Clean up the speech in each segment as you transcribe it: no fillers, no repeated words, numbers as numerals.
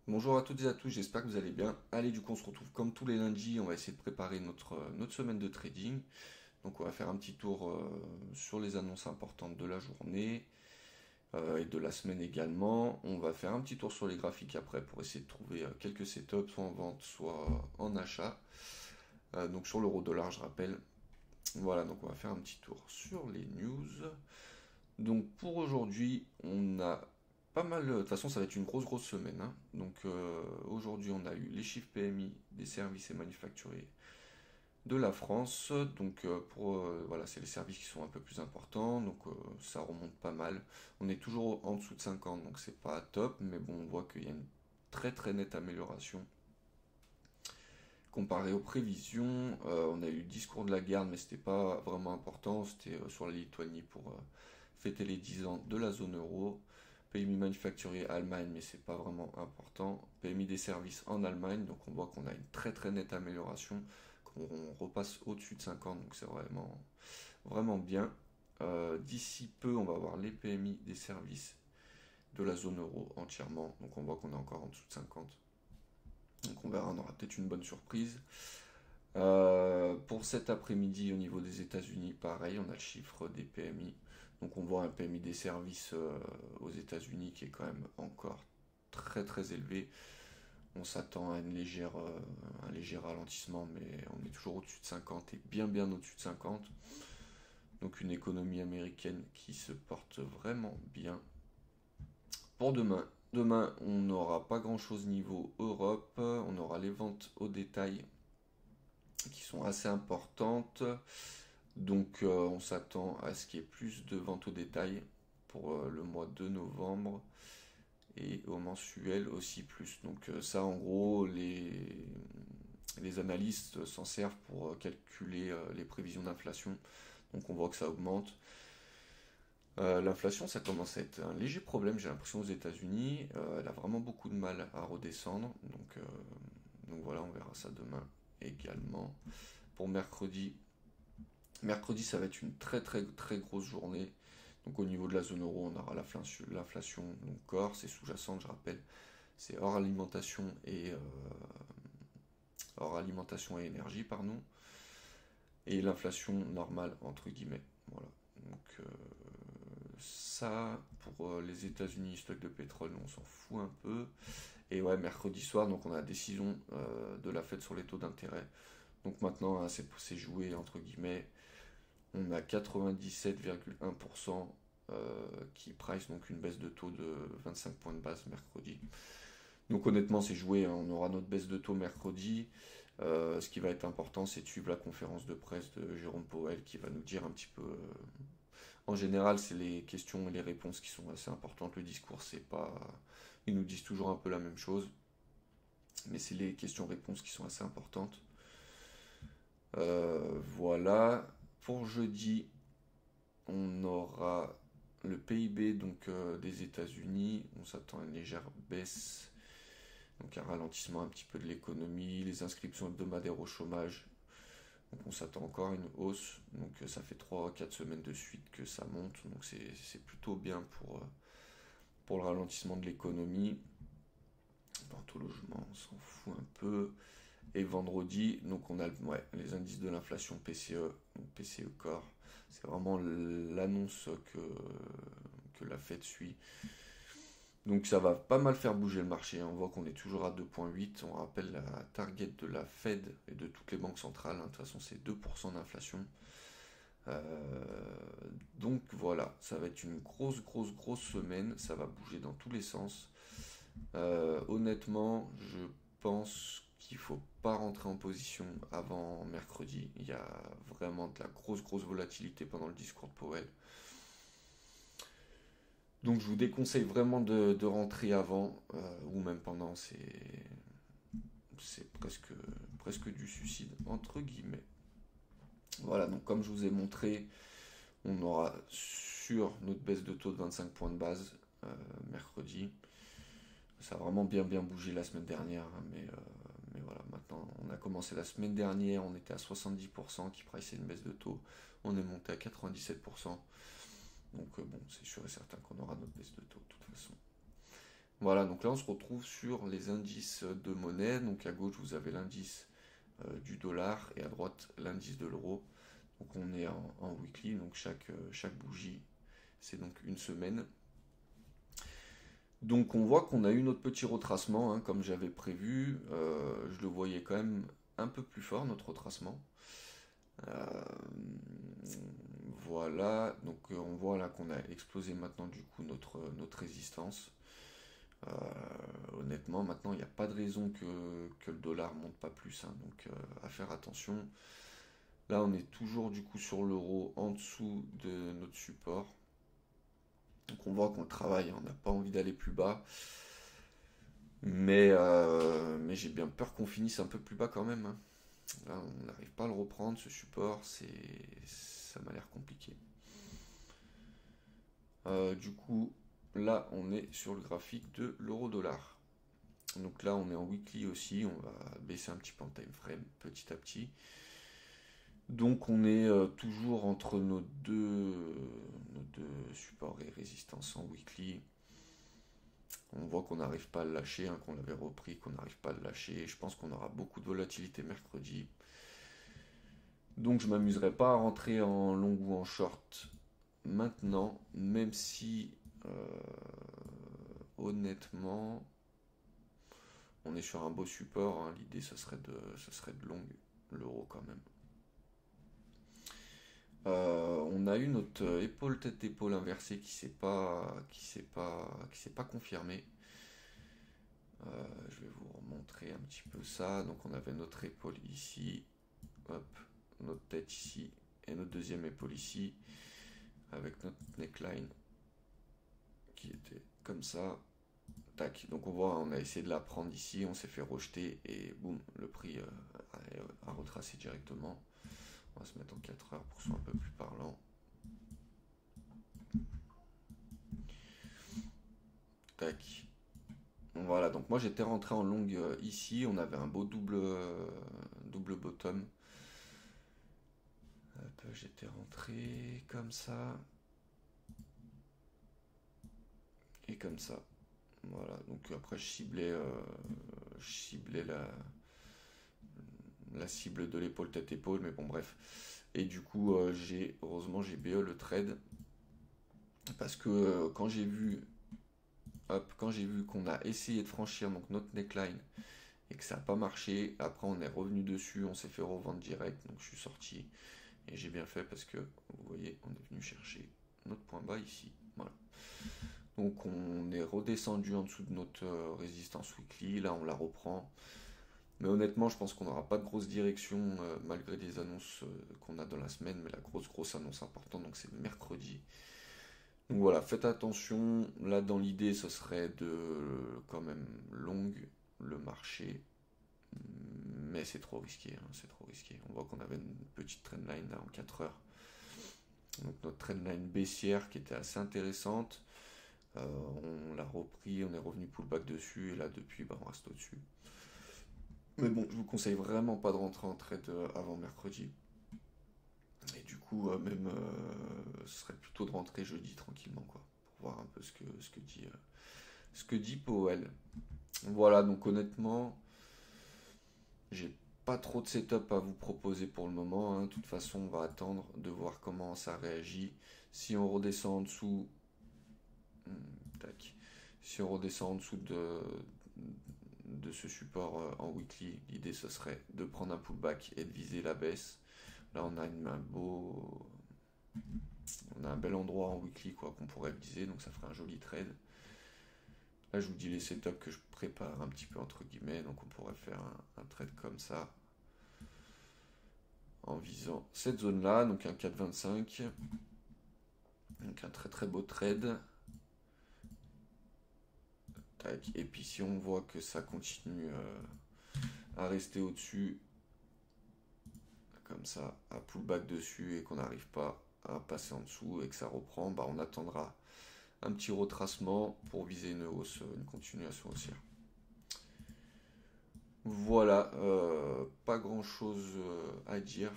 Bonjour à toutes et à tous, j'espère que vous allez bien. Allez, du coup, on se retrouve comme tous les lundis, on va essayer de préparer notre semaine de trading. Donc, on va faire un petit tour sur les annonces importantes de la journée et de la semaine également. On va faire un petit tour sur les graphiques après pour essayer de trouver quelques setups, soit en vente, soit en achat. Donc, sur l'euro dollar, je rappelle. Voilà, donc on va faire un petit tour sur les news. Donc pour aujourd'hui, on a pas mal. De toute façon, ça va être une grosse semaine, hein. Donc aujourd'hui, on a eu les chiffres PMI des services et manufacturiers de la France. Donc voilà, c'est les services qui sont un peu plus importants. Donc ça remonte pas mal. On est toujours en dessous de 50, donc c'est pas top, mais bon, on voit qu'il y a une très nette amélioration comparé aux prévisions. On a eu le discours de la garde, mais c'était pas vraiment important. C'était sur la Lituanie pour fêter les 10 ans de la zone euro. PMI manufacturier Allemagne, mais c'est pas vraiment important. PMI des services en Allemagne, donc on voit qu'on a une très nette amélioration, qu'on repasse au-dessus de 50, donc c'est vraiment bien. D'ici peu, on va voir les PMI des services de la zone euro entièrement, donc on voit qu'on est encore en dessous de 50. Donc on verra, on aura peut-être une bonne surprise. Pour cet après-midi, au niveau des États-Unis, pareil, on a le chiffre des PMI. Donc on voit un PMI des services aux États-Unis qui est quand même encore très élevé. On s'attend à un léger ralentissement, mais on est toujours au-dessus de 50 et bien au-dessus de 50. Donc une économie américaine qui se porte vraiment bien. Pour demain on n'aura pas grand-chose niveau Europe. On aura les ventes au détail qui sont assez importantes. Donc on s'attend à ce qu'il y ait plus de ventes au détail pour le mois de novembre et au mensuel aussi plus. Donc ça en gros les analystes s'en servent pour calculer les prévisions d'inflation. Donc on voit que ça augmente. L'inflation ça commence à être un léger problème j'ai l'impression aux États-Unis. Elle a vraiment beaucoup de mal à redescendre. Donc voilà on verra ça demain également. Pour mercredi, mercredi, ça va être une très grosse journée. Donc au niveau de la zone euro, on aura l'inflation, donc corps, c'est sous-jacent, je rappelle, c'est hors alimentation et énergie, pardon, et l'inflation normale entre guillemets. Voilà. Donc ça pour les États-Unis, stock de pétrole, on s'en fout un peu. Et ouais, mercredi soir, donc on a la décision de la Fed sur les taux d'intérêt. Donc maintenant, hein, c'est joué entre guillemets. On a 97,1% qui price donc une baisse de taux de 25 points de base mercredi. Donc honnêtement c'est joué, hein, on aura notre baisse de taux mercredi. Ce qui va être important c'est de suivre la conférence de presse de Jérôme Powell qui va nous dire un petit peu... En général c'est les questions et les réponses qui sont assez importantes. Le discours c'est pas... Ils nous disent toujours un peu la même chose. Mais c'est les questions-réponses qui sont assez importantes. Voilà. Pour jeudi, on aura le PIB donc, des États-Unis. On s'attend à une légère baisse, donc un ralentissement un petit peu de l'économie. Les inscriptions hebdomadaires au chômage, donc on s'attend encore à une hausse. Donc ça fait 3 4 semaines de suite que ça monte. Donc c'est plutôt bien pour le ralentissement de l'économie. Vente au logement, on s'en fout un peu. Et vendredi, donc on a ouais, les indices de l'inflation PCE, donc PCE Core. C'est vraiment l'annonce que la Fed suit. Donc ça va pas mal faire bouger le marché. On voit qu'on est toujours à 2,8. On rappelle la target de la Fed et de toutes les banques centrales, hein. De toute façon, c'est 2% d'inflation. Donc voilà, ça va être une grosse semaine. Ça va bouger dans tous les sens. Honnêtement, je pense qu'il faut pas rentrer en position avant mercredi. Il y a vraiment de la grosse volatilité pendant le discours de Powell. Donc je vous déconseille vraiment de rentrer avant ou même pendant. C'est presque du suicide entre guillemets. Voilà, donc comme je vous ai montré, on aura sur notre baisse de taux de 25 points de base mercredi. Ça a vraiment bien bougé la semaine dernière, hein, mais voilà, maintenant on a commencé la semaine dernière, on était à 70% qui priçait une baisse de taux, on est monté à 97%, donc bon, c'est sûr et certain qu'on aura notre baisse de taux de toute façon. Voilà, donc là on se retrouve sur les indices de monnaie. Donc à gauche vous avez l'indice du dollar et à droite l'indice de l'euro. Donc on est en weekly, donc chaque bougie c'est donc une semaine. Donc on voit qu'on a eu notre petit retracement, hein, comme j'avais prévu. Je le voyais quand même un peu plus fort, notre retracement. Euh, voilà, donc on voit là qu'on a explosé maintenant du coup notre résistance. Euh, Honnêtement, maintenant il n'y a pas de raison que le dollar monte pas plus, hein, donc à faire attention. Là on est toujours du coup sur l'euro en dessous de notre support. Donc on voit qu'on travaille, hein, on n'a pas envie d'aller plus bas. Mais j'ai bien peur qu'on finisse un peu plus bas quand même, hein. Là, on n'arrive pas à le reprendre, ce support, ça m'a l'air compliqué. Du coup, là, on est sur le graphique de l'euro-dollar. Donc là, on est en weekly aussi, on va baisser un petit peu en time frame petit à petit. Donc on est toujours entre nos deux supports et résistances en weekly. On voit qu'on n'arrive pas à le lâcher, hein, qu'on l'avait repris, qu'on n'arrive pas à le lâcher. Je pense qu'on aura beaucoup de volatilité mercredi. Donc je m'amuserai pas à rentrer en long ou en short maintenant, même si honnêtement on est sur un beau support, hein. L'idée ce serait de long l'euro quand même. On a eu notre épaule tête épaule inversée qui s'est pas confirmée. Je vais vous remontrer un petit peu ça. Donc on avait notre épaule ici, hop, notre tête ici et notre deuxième épaule ici avec notre neckline qui était comme ça. Tac, donc on voit, on a essayé de la prendre ici, on s'est fait rejeter et boum, le prix a retracé directement. On va se mettre en 4 heures pour que ce soit un peu plus parlant. Tac. Voilà, donc moi j'étais rentré en longue ici, on avait un beau double bottom. Hop, j'étais rentré comme ça et comme ça. Voilà, donc après je ciblais la cible de l'épaule tête-épaule, mais bon bref. Et du coup, heureusement j'ai BE le trade, parce que quand j'ai vu qu'on a essayé de franchir donc notre neckline et que ça n'a pas marché, après on est revenu dessus, on s'est fait revendre direct, donc je suis sorti et j'ai bien fait parce que vous voyez, on est venu chercher notre point bas ici. Voilà. Donc on est redescendu en dessous de notre résistance weekly, là on la reprend. Mais honnêtement, je pense qu'on n'aura pas de grosse direction malgré les annonces qu'on a dans la semaine. Mais la grosse annonce importante, donc c'est le mercredi. Donc voilà, faites attention. Là, dans l'idée, ce serait de quand même longue le marché. Mais c'est trop risqué, hein, c'est trop risqué. On voit qu'on avait une petite trendline là en 4 heures. Donc notre trendline baissière qui était assez intéressante. On l'a repris, on est revenu pullback dessus. Et là, depuis, on reste au-dessus. Mais bon, je vous conseille vraiment pas de rentrer en trade avant mercredi. Et du coup, même, ce serait plutôt de rentrer jeudi tranquillement, quoi, pour voir un peu ce que dit Powell. Voilà, donc honnêtement, j'ai pas trop de setup à vous proposer pour le moment, hein. De toute façon, on va attendre de voir comment ça réagit. Si on redescend en dessous, tac, si on redescend en dessous de ce support en weekly, l'idée ce serait de prendre un pullback et de viser la baisse. Là on a un bel endroit en weekly quoi qu'on pourrait viser, donc ça ferait un joli trade. Là je vous dis les setups que je prépare un petit peu entre guillemets, donc on pourrait faire un trade comme ça en visant cette zone là, donc un 4,25, donc un très très beau trade. Et puis si on voit que ça continue à rester au-dessus, comme ça, à pullback dessus et qu'on n'arrive pas à passer en dessous et que ça reprend, on attendra un petit retracement pour viser une hausse, une continuation haussière. Voilà, pas grand chose à dire.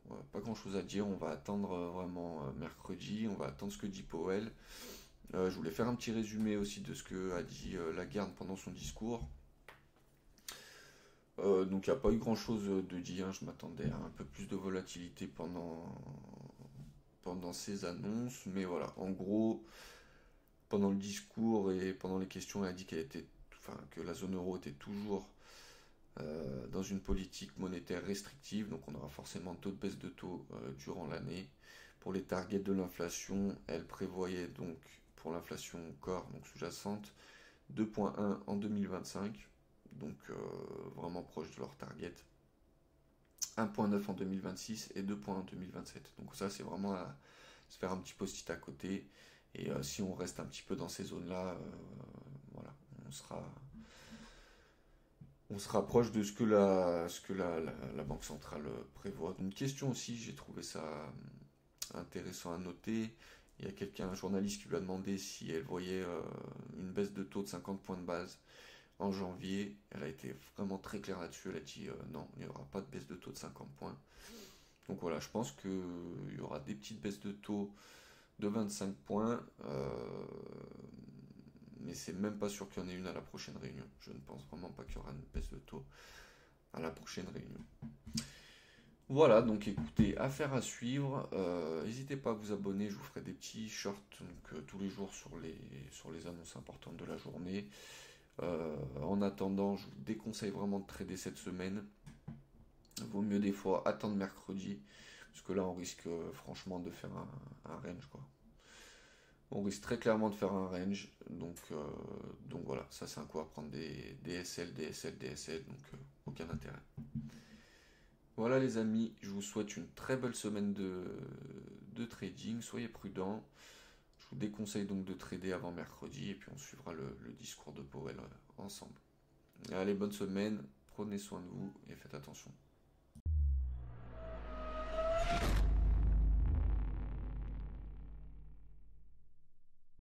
Ouais, pas grand chose à dire, on va attendre vraiment mercredi, on va attendre ce que dit Powell. Je voulais faire un petit résumé aussi de ce que a dit Lagarde pendant son discours. Donc il n'y a pas eu grand-chose de dit, hein. Je m'attendais à un peu plus de volatilité pendant ces annonces, mais voilà, en gros, pendant le discours et pendant les questions, elle a dit enfin, que la zone euro était toujours dans une politique monétaire restrictive, donc on aura forcément d'autres baisses de taux durant l'année. Pour les targets de l'inflation, elle prévoyait donc pour l'inflation corps, donc sous-jacente, 2,1 en 2025, donc vraiment proche de leur target. 1,9 en 2026 et 2 points en 2027. Donc ça, c'est vraiment à se faire un petit post-it à côté. Et si on reste un petit peu dans ces zones-là, voilà, on se rapproche de ce que la Banque centrale prévoit. Une question aussi, j'ai trouvé ça intéressant à noter. Il y a un journaliste qui lui a demandé si elle voyait une baisse de taux de 50 points de base en janvier. Elle a été vraiment très claire là-dessus. Elle a dit non, il n'y aura pas de baisse de taux de 50 points. Donc voilà, je pense qu'il y aura des petites baisses de taux de 25 points, mais c'est même pas sûr qu'il y en ait une à la prochaine réunion. Je ne pense vraiment pas qu'il y aura une baisse de taux à la prochaine réunion. Voilà, donc écoutez, affaire à suivre. N'hésitez pas à vous abonner, je vous ferai des petits shorts donc, tous les jours sur les annonces importantes de la journée. En attendant, je vous déconseille vraiment de trader cette semaine. Vaut mieux des fois attendre mercredi, parce que là on risque franchement de faire un range quoi. On risque très clairement de faire un range, donc voilà, ça c'est un coup à prendre des DSL, DSL, DSL, donc aucun intérêt. Voilà les amis, je vous souhaite une très belle semaine de trading, soyez prudents. Je vous déconseille donc de trader avant mercredi et puis on suivra le discours de Powell ensemble. Allez, bonne semaine, prenez soin de vous et faites attention.